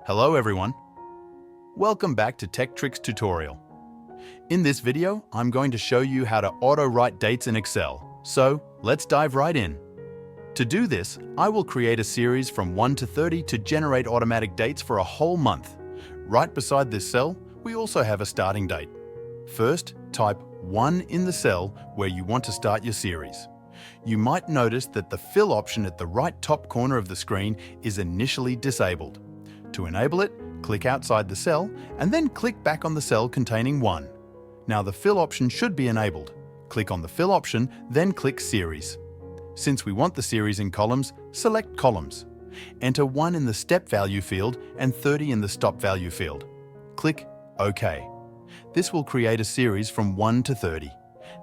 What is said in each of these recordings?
Hello everyone. Welcome back to Tech Tricks tutorial. In this video, I'm going to show you how to auto-write dates in Excel. So let's dive right in. To do this, I will create a series from 1 to 30 to generate automatic dates for a whole month. Right beside this cell, we also have a starting date. First, type 1 in the cell where you want to start your series. You might notice that the fill option at the right top corner of the screen is initially disabled. To enable it, click outside the cell and then click back on the cell containing 1. Now the fill option should be enabled. Click on the fill option, then click Series. Since we want the series in columns, select Columns. Enter 1 in the step value field and 30 in the stop value field. Click OK. This will create a series from 1 to 30.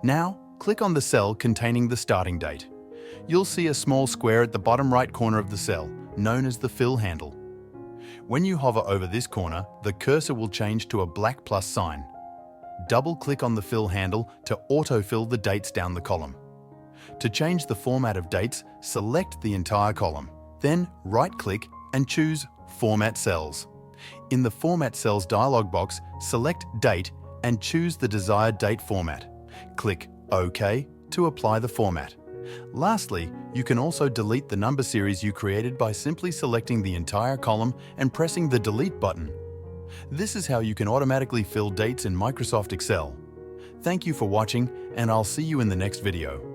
Now, click on the cell containing the starting date. You'll see a small square at the bottom right corner of the cell, known as the fill handle. When you hover over this corner, the cursor will change to a black plus sign. Double-click on the fill handle to autofill the dates down the column. To change the format of dates, select the entire column. Then right-click and choose Format Cells. In the Format Cells dialog box, select Date and choose the desired date format. Click OK to apply the format. Lastly, you can also delete the number series you created by simply selecting the entire column and pressing the Delete button. This is how you can automatically fill dates in Microsoft Excel. Thank you for watching, and I'll see you in the next video.